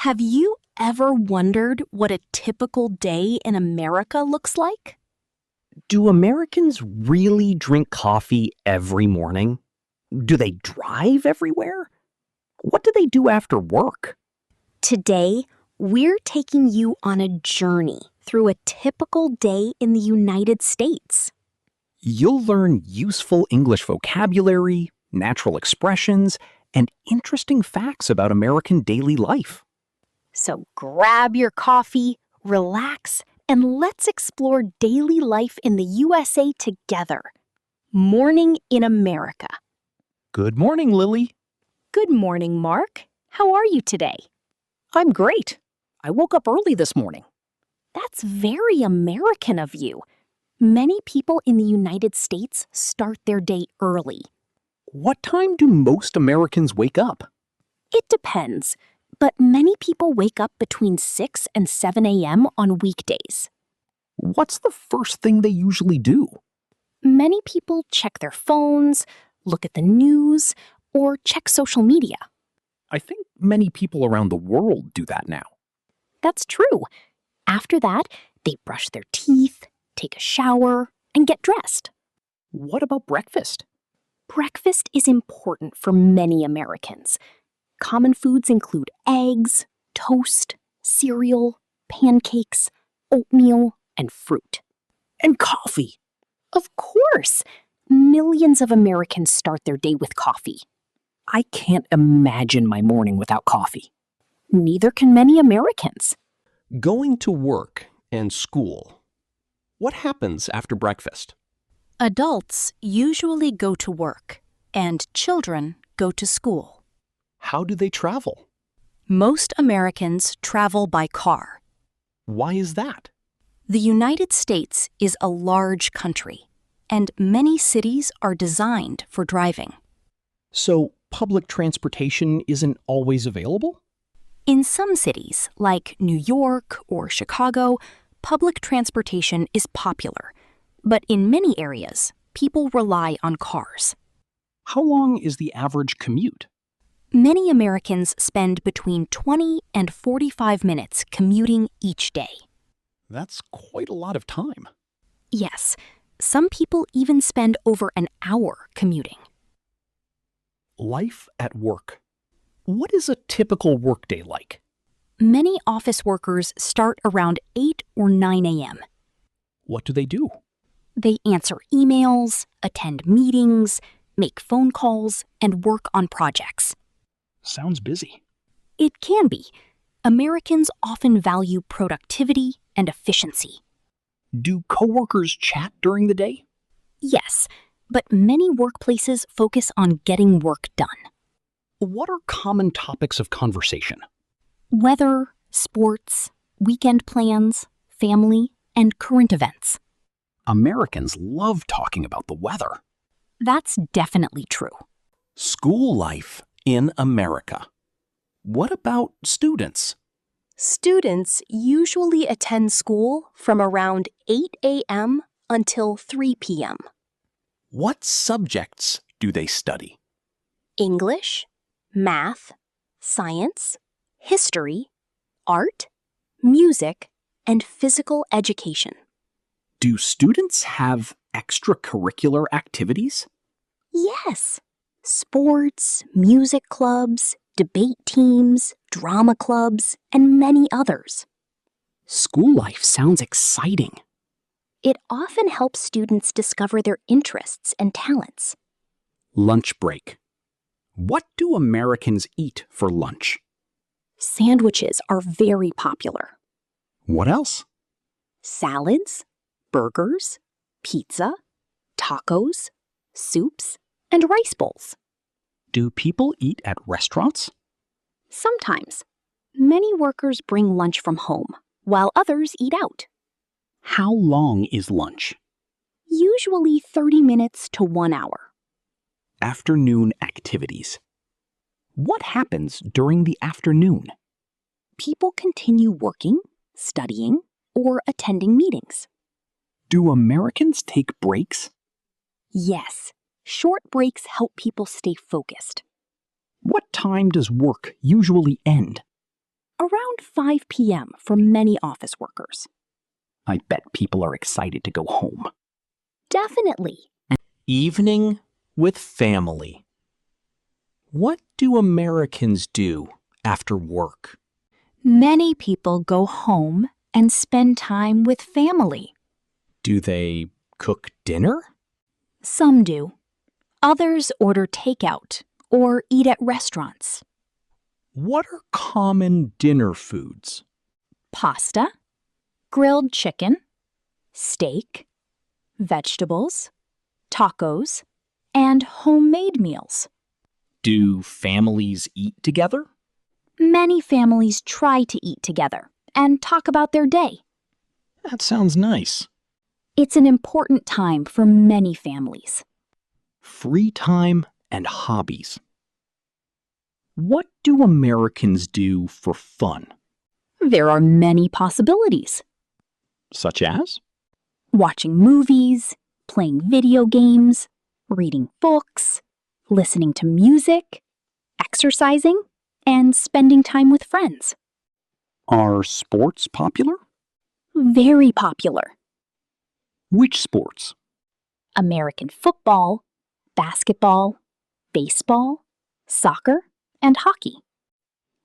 Have you ever wondered what a typical day in America looks like? Do Americans really drink coffee every morning? Do they drive everywhere? What do they do after work? Today, we're taking you on a journey through a typical day in the United States. You'll learn useful English vocabulary, natural expressions, and interesting facts about American daily life. So grab your coffee, relax, and let's explore daily life in the USA together. Morning in America. Good morning, Lily. Good morning, Mark. How are you today? I'm great. I woke up early this morning. That's very American of you. Many people in the United States start their day early. What time do most Americans wake up? It depends, but many people wake up between 6 and 7 a.m. on weekdays. What's the first thing they usually do? Many people check their phones, look at the news, or check social media. I think many people around the world do that now. That's true. After that, they brush their teeth, take a shower, and get dressed. What about breakfast? Breakfast is important for many Americans. Common foods include eggs, toast, cereal, pancakes, oatmeal, and fruit. And coffee. Of course! Millions of Americans start their day with coffee. I can't imagine my morning without coffee. Neither can many Americans. Going to work and school. What happens after breakfast? Adults usually go to work, and children go to school. How do they travel? Most Americans travel by car. Why is that? The United States is a large country, and many cities are designed for driving. So public transportation isn't always available? In some cities, like New York or Chicago, public transportation is popular. But in many areas, people rely on cars. How long is the average commute? Many Americans spend between 20 and 45 minutes commuting each day. That's quite a lot of time. Yes, some people even spend over an hour commuting. Life at work. What is a typical workday like? Many office workers start around 8 or 9 a.m. What do they do? They answer emails, attend meetings, make phone calls, and work on projects. Sounds busy. It can be. Americans often value productivity and efficiency. Do coworkers chat during the day? Yes, but many workplaces focus on getting work done. What are common topics of conversation? Weather, sports, weekend plans, family, and current events. Americans love talking about the weather. That's definitely true. School life in America. What about students? Students usually attend school from around 8 a.m. until 3 p.m. What subjects do they study? English, math, science, history, art, music, and physical education. Do students have extracurricular activities? Yes. Sports, music clubs, debate teams, drama clubs, and many others. School life sounds exciting. It often helps students discover their interests and talents. Lunch break. What do Americans eat for lunch? Sandwiches are very popular. What else? Salads, burgers, pizza, tacos, soups, and rice bowls. Do people eat at restaurants? Sometimes. Many workers bring lunch from home, while others eat out. How long is lunch? Usually 30 minutes to 1 hour. Afternoon activities. What happens during the afternoon? People continue working, studying, or attending meetings. Do Americans take breaks? Yes, short breaks help people stay focused. What time does work usually end? around 5 p.m. for many office workers. I bet people are excited to go home. Definitely. Evening with family. What do Americans do after work? Many people go home and spend time with family. Do they cook dinner? Some do. Others order takeout or eat at restaurants. What are common dinner foods? Pasta, grilled chicken, steak, vegetables, tacos, and homemade meals. Do families eat together? Many families try to eat together and talk about their day. That sounds nice. It's an important time for many families. Free time and hobbies. What do Americans do for fun? There are many possibilities. Such as? Watching movies, playing video games, reading books, listening to music, exercising, and spending time with friends. Are sports popular? Very popular. Which sports? American football, basketball, baseball, soccer, and hockey.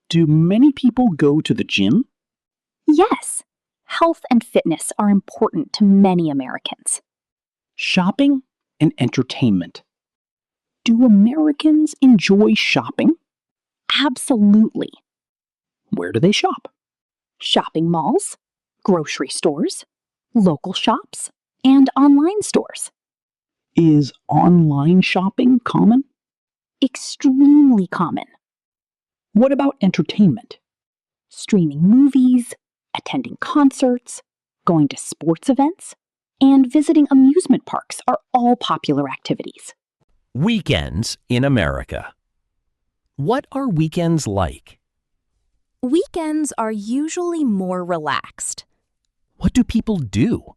Do many people go to the gym? Yes, health and fitness are important to many Americans. Shopping and entertainment. Do Americans enjoy shopping? Absolutely. Where do they shop? Shopping malls, grocery stores, local shops, and online stores. Is online shopping common? Extremely common. What about entertainment? Streaming movies, attending concerts, going to sports events, and visiting amusement parks are all popular activities. Weekends in America. What are weekends like? Weekends are usually more relaxed. What do people do?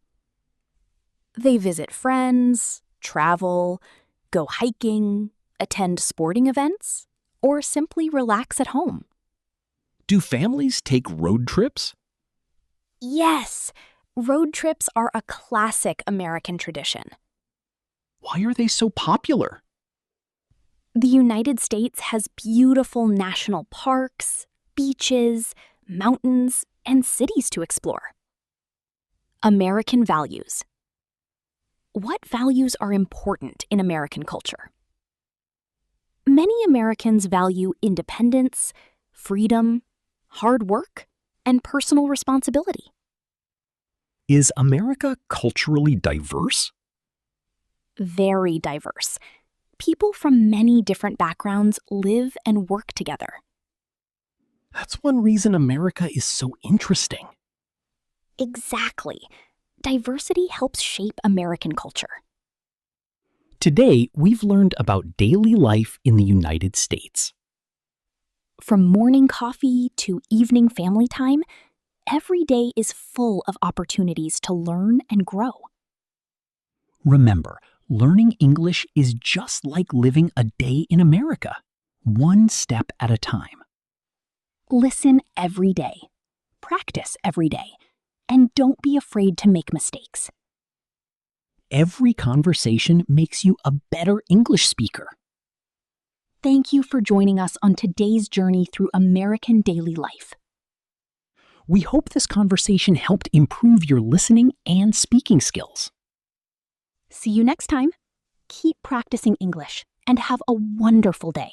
They visit friends, travel, go hiking, attend sporting events, or simply relax at home. Do families take road trips? Yes, road trips are a classic American tradition. Why are they so popular? The United States has beautiful national parks, beaches, mountains, and cities to explore. American values. What values are important in American culture? Many Americans value independence, freedom, hard work, and personal responsibility. Is America culturally diverse? Very diverse. People from many different backgrounds live and work together. That's one reason America is so interesting. Exactly. Diversity helps shape American culture. Today, we've learned about daily life in the United States. From morning coffee to evening family time, every day is full of opportunities to learn and grow. Remember, learning English is just like living a day in America, one step at a time. Listen every day, practice every day, and don't be afraid to make mistakes. Every conversation makes you a better English speaker. Thank you for joining us on today's journey through American daily life. We hope this conversation helped improve your listening and speaking skills. See you next time. Keep practicing English and have a wonderful day.